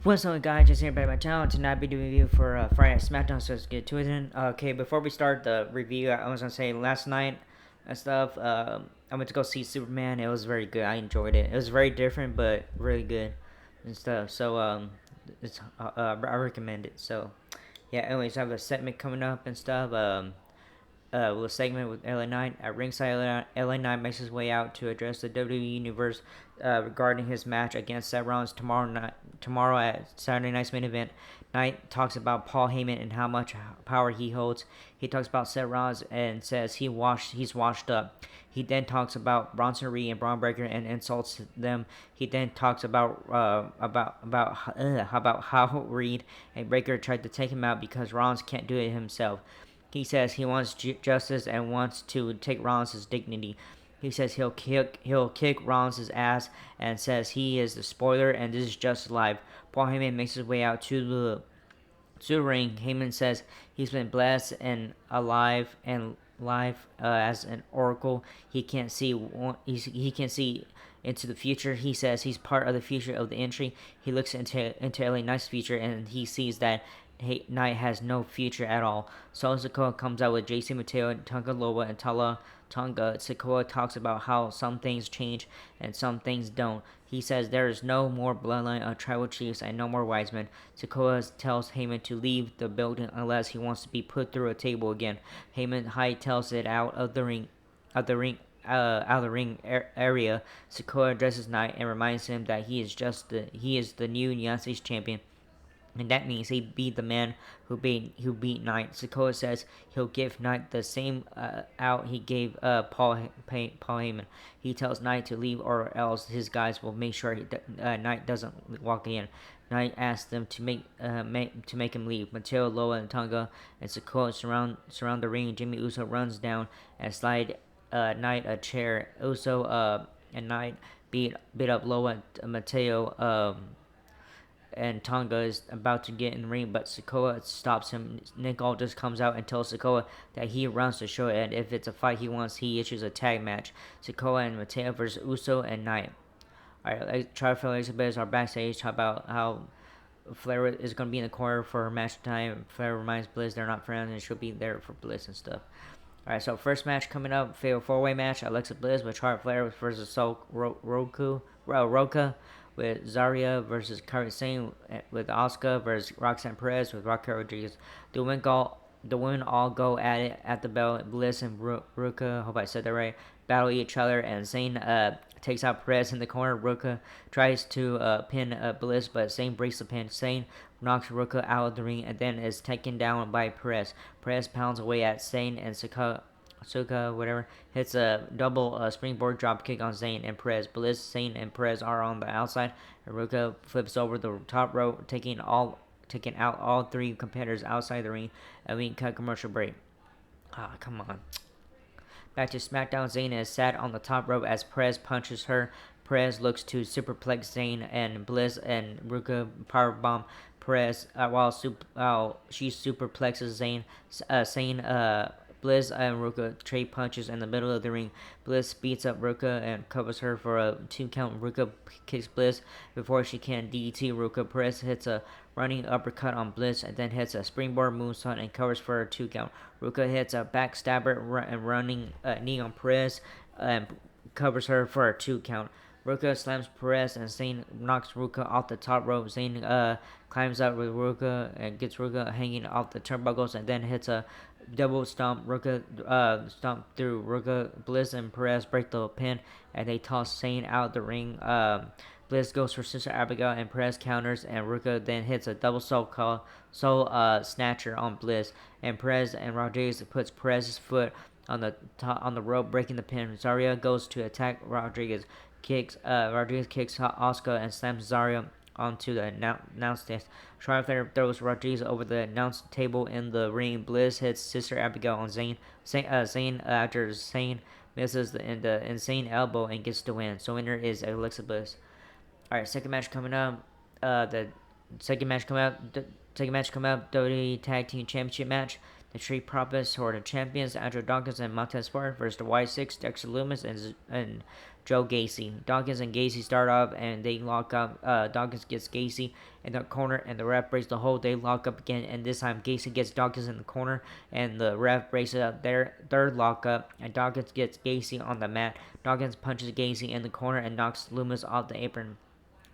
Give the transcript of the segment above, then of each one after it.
What's up, guys? Just here by my channel. Tonight, I'll be doing a review for Friday Smackdown, so let's get to it then. Okay, before we start the review, I was gonna say last night and stuff, I went to go see Superman. It was very good. I enjoyed it. It was very different, but really good and stuff. So, I recommend it. So, yeah, anyways, I have a segment coming up and stuff. Little segment with LA Knight. At ringside, LA Knight makes his way out to address the WWE Universe regarding his match against Seth Rollins tomorrow at Saturday Night's main event. Knight talks about Paul Heyman and how much power he holds. He talks about Seth Rollins and says he's washed up. He then talks about Bronson Reed and Braun Breaker and insults them. He then talks about how Reed and Breaker tried to take him out because Rollins can't do it himself. He says he wants justice and wants to take Rollins' dignity. He says he'll kick Rollins' ass and says he is the spoiler and this is just live. Paul Heyman makes his way out to the ring. Heyman says he's been blessed and alive and live as an oracle. He can't see into the future. He says he's part of the future of the entry. He looks into LA Knight's future and he sees that Knight has no future at all. Solo Sikoa comes out with JC Mateo, Tonga Loa, and Tala Tonga. Sikoa talks about how some things change and some things don't. He says there is no more bloodline of tribal chiefs and no more wise men. Sikoa tells Heyman to leave the building unless he wants to be put through a table again. Heyman hightails it out of the ring, out of the ring area. Sikoa addresses Knight and reminds him that he is the new United States champion. And that means he beat the man who beat Knight. Sikoa says he'll give Knight the same out he gave Paul Heyman. He tells Knight to leave or else his guys will make sure Knight doesn't walk in. Knight asks them to make him leave. Mateo, Loa, and Tonga and Sikoa surround the ring. Jimmy Uso runs down and slide Knight a chair. Uso and Knight beat up Loa and Mateo. And Tonga is about to get in the ring, but Sikoa stops him. Nick Aldis comes out and tells Sikoa that he runs the show, and if it's a fight he wants, he issues a tag match. Sikoa and Mateo versus Uso and Knight. Alright, Trifle Elizabeth are backstage. Talk about how Flair is going to be in the corner for her match time. Flair reminds Bliss they're not friends, and she'll be there for Bliss and stuff. Alright, so first match coming up, fatal four-way match. Alexa Bliss with Charlotte Flair versus Roka with Zarya versus Kairi Sane with Asuka versus Roxanne Perez with Raquel Rodriguez. The women all go at it at the bell. Bliss and Ruka, hope I said that right, battle each other, and Zayn takes out Perez in the corner. Ruka tries to pin Bliss, but Zayn breaks the pin. Zayn knocks Ruka out of the ring and then is taken down by Perez. Perez pounds away at Zayn and Suka, whatever, hits a double springboard drop kick on Zayn and Perez. Bliss, Zayn, and Perez are on the outside, and Ruka flips over the top rope, taking out all three competitors outside the ring, and we cut commercial break. Ah, come on. Back to SmackDown, Zayn is sat on the top rope as Perez punches her. Perez looks to superplex Zayn, and Bliss and Ruka powerbomb Perez while she superplexes Zayn. Bliss and Ruka trade punches in the middle of the ring. Bliss beats up Ruka and covers her for a 2 count. Ruka kicks Bliss before she can DDT Ruka. Perez hits a running uppercut on Bliss and then hits a springboard moonsault and covers for a 2 count. Ruka hits a backstabber and running knee on Perez and covers her for a 2 count. Ruka slams Perez and Zayn knocks Ruka off the top rope. Zayn climbs up with Ruka and gets Ruka hanging off the turnbuckles and then hits a double stomp. Ruka stomp through Ruka. Bliss and Perez break the pin and they toss Zayn out the ring. Bliss goes for Sister Abigail and Perez counters and Ruka then hits a double soul snatcher on Bliss and Perez and Rodriguez puts Perez's foot on the rope, breaking the pin. Zarya goes to attack Rodriguez. Rodriguez kicks Asuka and slams Zarya onto the announce desk. Charlotte Flair throws Rodriguez over the announce table in the ring. Bliss hits Sister Abigail on Zayn. Zayn after Zayn misses the insane elbow and gets the win. So winner is Alexa Bliss. Alright, second match coming up. The second match coming up. WWE Tag Team Championship match. The Street Profits who are the champions, Andrew Dawkins and Montez Ford versus the Y6, Dexter Loomis and Joe Gacy. Dawkins and Gacy start off and they lock up. Dawkins gets Gacy in the corner and the ref breaks the hold. They lock up again and this time Gacy gets Dawkins in the corner and the ref breaks up their third lockup and Dawkins gets Gacy on the mat. Dawkins punches Gacy in the corner and knocks Loomis off the apron.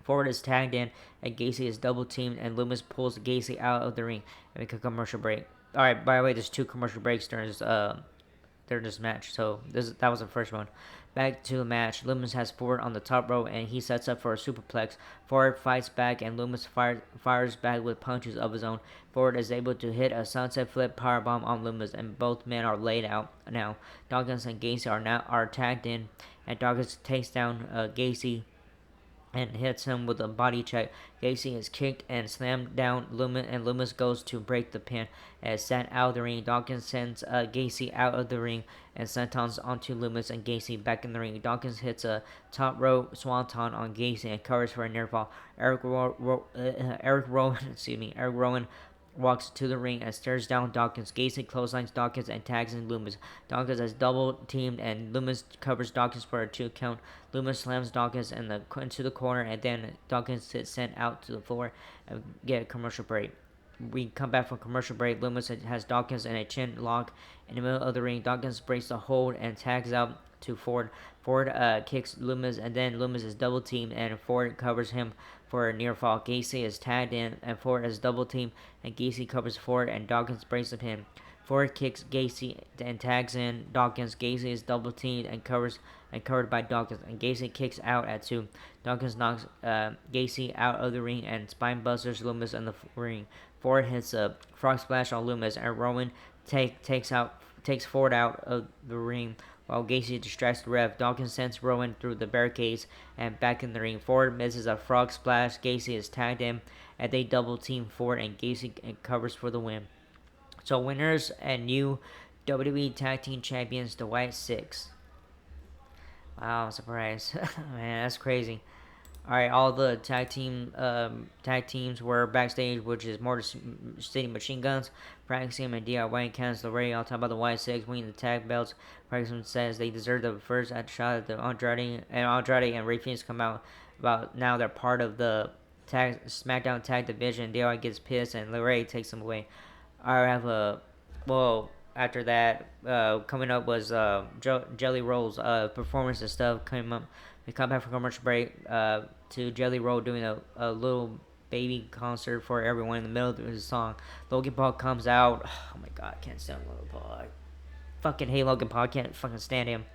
Ford is tagged in and Gacy is double teamed and Loomis pulls Gacy out of the ring and make a commercial break. Alright, by the way, there's 2 commercial breaks during this match. So that was the first one. Back to the match. Loomis has Ford on the top rope and he sets up for a superplex. Ford fights back and Loomis fires back with punches of his own. Ford is able to hit a sunset flip powerbomb on Loomis and both men are laid out now. Dawkins and Gacy are tagged in and Dawkins takes down Gacy and hits him with a body check. Gacy is kicked and slammed down Loomis, and Loomis goes to break the pin and is sent out of the ring. Dawkins sends Gacy out of the ring and sentons onto Loomis and Gacy back in the ring. Dawkins hits a top rope swanton on Gacy and covers for a near fall. Eric Rowan walks to the ring and stares down Dawkins. Gacy clotheslines Dawkins and tags in Loomis. Dawkins is double teamed and Loomis covers Dawkins for a 2 count. Loomis slams Dawkins into the corner and then Dawkins is sent out to the floor and get a commercial break. We come back from commercial break. Loomis has Dawkins in a chin lock in the middle of the ring. Dawkins breaks the hold and tags out to Ford. Ford kicks Loomis and then Loomis is double teamed and Ford covers him for a near fall. Gacy is tagged in and Ford is double teamed and Gacy covers Ford and Dawkins breaks the pin. Ford kicks Gacy and tags in Dawkins. Gacy is double teamed and covered by Dawkins and Gacy kicks out at 2. Dawkins knocks Gacy out of the ring and spine busters Loomis in the ring. Ford hits a frog splash on Loomis and Rowan takes Ford out of the ring while Gacy distracts the ref. Dawkins sends Rowan through the barricades and back in the ring. Ford misses a frog splash. Gacy is tagged in and they double team Ford and Gacy covers for the win. So winners and new WWE Tag Team Champions, the White 6. Wow, surprise. Man, that's crazy. Alright, all the tag teams were backstage, which is Motor City Machine Guns, Praxium and DIY Kansas Laredo. I'll talk about the Y6 winning the tag belts. Praxium says they deserve the first shot at the Andrade and Ray Phoenix come out about now they're part of the Smackdown tag division. DIY gets pissed and Laredo takes them away. I have after that, coming up was Jelly Roll's performance and stuff came up. We come back from commercial break to Jelly Roll doing a little baby concert for everyone in the middle of his song. Logan Paul comes out. Oh my god, I can't stand Logan Paul. I fucking hate Logan Paul. I can't fucking stand him.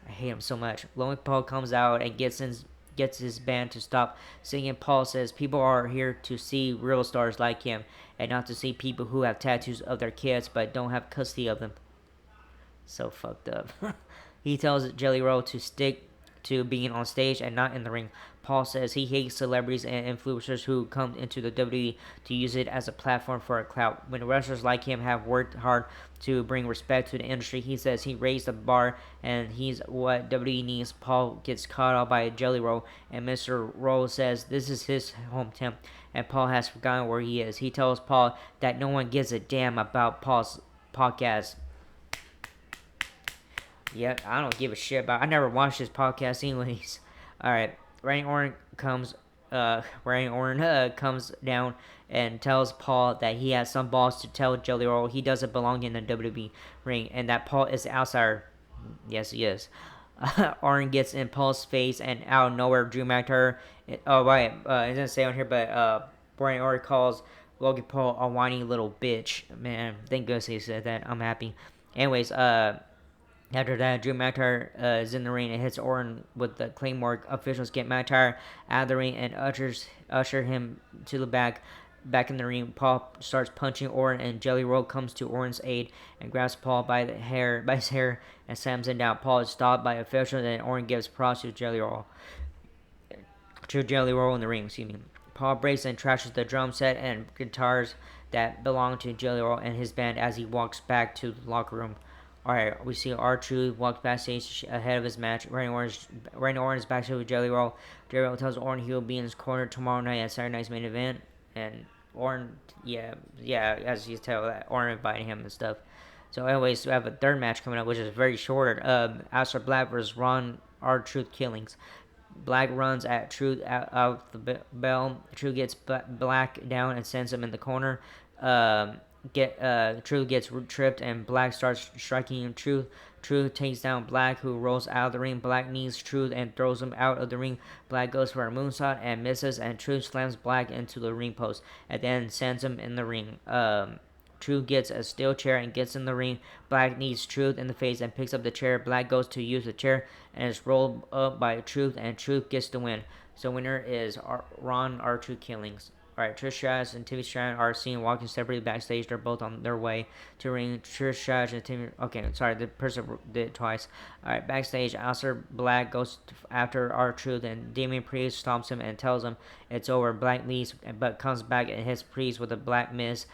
I hate him so much. Logan Paul comes out and gets his band to stop singing. Paul says people are here to see real stars like him and not to see people who have tattoos of their kids but don't have custody of them. So fucked up. He tells Jelly Roll to stick to being on stage and not in the ring. Paul says he hates celebrities and influencers who come into the WWE to use it as a platform for a clout. When wrestlers like him have worked hard to bring respect to the industry, he says he raised the bar and he's what WWE needs. Paul gets caught out by Jelly Roll and Mr. Roll says this is his hometown and Paul has forgotten where he is. He tells Paul that no one gives a damn about Paul's podcast. Yeah, I don't give a shit about. I never watched his podcast anyways. All right, Randy Orton comes down and tells Paul that he has some balls to tell Jelly Roll he doesn't belong in the WWE ring and that Paul is the outsider. Yes, he is. Orton gets in Paul's face and out of nowhere, Drew McIntyre. It doesn't say on here, but Randy Orton calls Logan Paul a whiny little bitch. Man, thank goodness he said that. I'm happy. Anyways, after that, Drew McIntyre is in the ring and hits Orton with the Claymore. Officials get McIntyre out of the ring and usher him to the back in the ring. Paul starts punching Orton and Jelly Roll comes to Orton's aid and grabs Paul by his hair and slams him down. Paul is stopped by officials and Orton gives props to Jelly Roll. In the ring, excuse me. Paul breaks and trashes the drum set and guitars that belong to Jelly Roll and his band as he walks back to the locker room. Alright, we see R-Truth walk backstage ahead of his match. Randy Orton is backstage with Jelly Roll. Jelly Roll tells Orton he will be in his corner tomorrow night at Saturday night's main event. And Orton, yeah, as you tell that Orton inviting him and stuff. So, anyways, we have a third match coming up, which is very short. Aleister Black versus Ron R Truth Killings. Black runs at Truth out the bell. Truth gets Black down and sends him in the corner. Truth gets tripped and Black starts striking him. Truth takes down Black, who rolls out of the ring. Black knees Truth and throws him out of the ring. Black goes for a moonsault and misses, and Truth slams Black into the ring post and then sends him in the ring. Truth gets a steel chair and gets in the ring. Black knees Truth in the face and picks up the chair. Black goes to use the chair and is rolled up by Truth, and Truth gets the win. So winner is Ron R2 Killings. Alright, Trish Stratus and Timmy Stratton are seen walking separately backstage. They're both on their way to ring. Trish Stratus and Timmy. Okay, sorry, the person did it twice. Alright, backstage, Aleister Black goes after R-Truth, and Damian Priest stomps him and tells him it's over. Black leaves, but comes back and hits Priest with a Black Mass,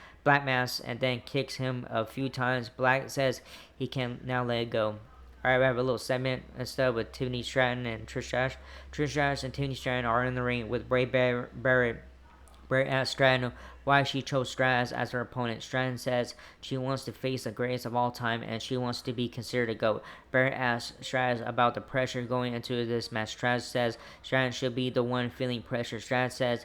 and then kicks him a few times. Black says he can now let it go. Alright, we have a little segment and stuff with Tiffany Stratton and Trish Stratus. Trish Stratus and Tiffany Stratton are in the ring with Bray Barrett. Bray asks Stratton why she chose Stratus as her opponent. Stratton says she wants to face the greatest of all time and she wants to be considered a GOAT. Barrett asks Stratus about the pressure going into this match. Stratus says Stratton should be the one feeling pressure. Stratus says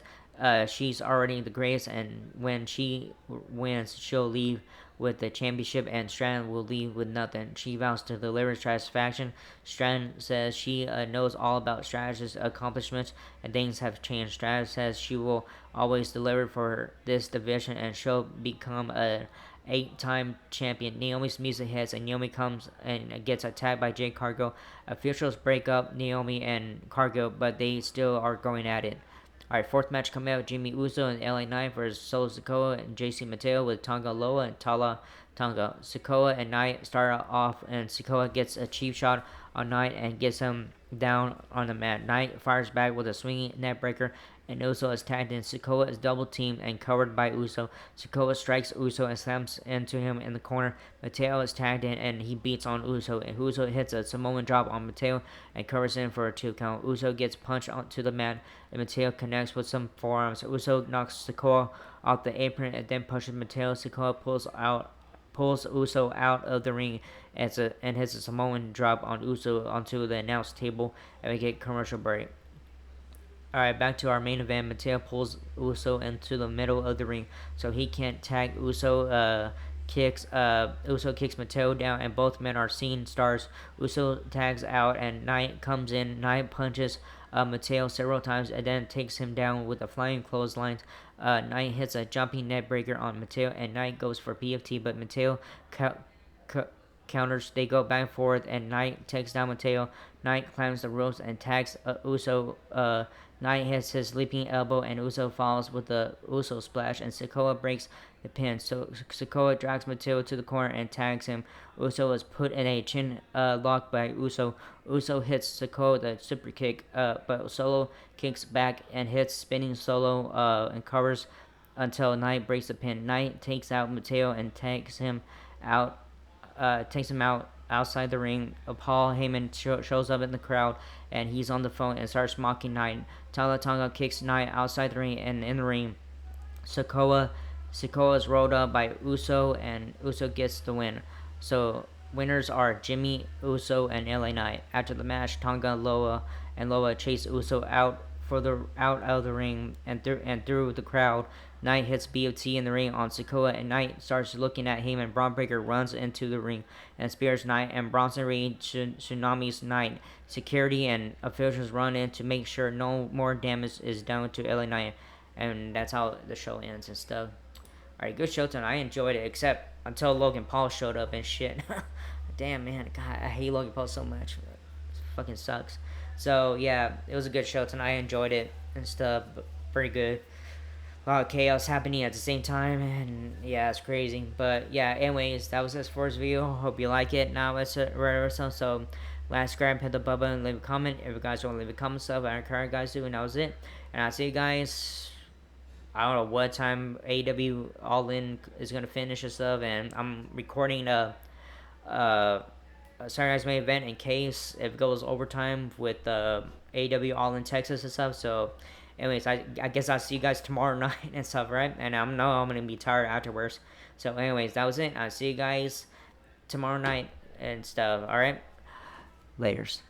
she's already the greatest, and when she wins, she'll leave with the championship, and Stratton will leave with nothing. She vows to deliver satisfaction. Stratton says she knows all about Stratus's accomplishments, and things have changed. Stratus says she will always deliver for this division, and she'll become a 8-time champion. Naomi's music hits, and Naomi comes and gets attacked by Jade Cargill. Officials break up Naomi and Cargill, but they still are going at it. Alright, fourth match coming out: Jimmy Uso and LA Knight versus Solo Sikoa and JC Mateo with Tonga Loa and Tala Tonga. Sikoa and Knight start off, and Sikoa gets a cheap shot on Knight and gets him down on the mat. Knight fires back with a swinging neckbreaker, and Uso is tagged in. Sikoa is double teamed and covered by Uso. Sikoa strikes Uso and slams into him in the corner. Mateo is tagged in and he beats on Uso, and Uso hits a Samoan drop on Mateo and covers in for a 2 count. Uso gets punched onto the mat and Mateo connects with some forearms. Uso knocks Sikoa off the apron and then pushes Mateo. Sikoa pulls Uso out of the ring and hits a Samoan drop on Uso onto the announce table, and we get commercial break. Alright, back to our main event. Mateo pulls Uso into the middle of the ring so he can't tag. Uso kicks Mateo down, and both men are seen stars. Uso tags out and Knight comes in. Knight punches Mateo several times and then takes him down with a flying clothesline. Knight hits a jumping neck breaker on Mateo, and Knight goes for PFT, but Mateo counters. They go back and forth, and Knight takes down Mateo. Knight climbs the ropes and tags Uso. Knight hits his leaping elbow, and Uso falls with the Uso splash, and Sikoa breaks the pin. So Sikoa drags Mateo to the corner and tags him. Uso is put in a chin lock by Uso. Uso hits Sikoa with a super kick, but Solo kicks back and hits spinning Solo and covers until Knight breaks the pin. Knight takes out Mateo and takes him out outside the ring. Paul Heyman shows up in the crowd, and he's on the phone and starts mocking Knight. Tala Tonga kicks Knight outside the ring, and in the ring, Sikoa is rolled up by Uso, and Uso gets the win. So winners are Jimmy Uso and LA Knight. After the match, Tonga Loa chase Uso out of the ring and through the crowd. Knight hits BOT in the ring on Sikoa, and Knight starts looking at him, and Braun Breaker runs into the ring and spears Knight, and Bronson Reed tsunamis Knight. Security and officials run in to make sure no more damage is done to LA Knight, and that's how the show ends and stuff. Alright, good show tonight. I enjoyed it, except until Logan Paul showed up and shit. Damn, man. God, I hate Logan Paul so much. It fucking sucks. So, yeah, it was a good show tonight. I enjoyed it and stuff. Pretty good. A lot of chaos happening at the same time, and yeah, it's crazy. But yeah, anyways, that was it for this video. Hope you like it. Now it's so last subscribe, hit the button, and leave a comment. If you guys want to leave a comment stuff, I encourage you guys to, and that was it. And I'll see you guys. I don't know what time AEW All In is gonna finish and stuff, and I'm recording Saturday Night's Main Event in case if it goes overtime with AEW All In Texas and stuff. So anyways, I guess I'll see you guys tomorrow night and stuff, right? And I know I'm gonna be tired afterwards. So anyways, that was it. I'll see you guys tomorrow night and stuff. All right, laters.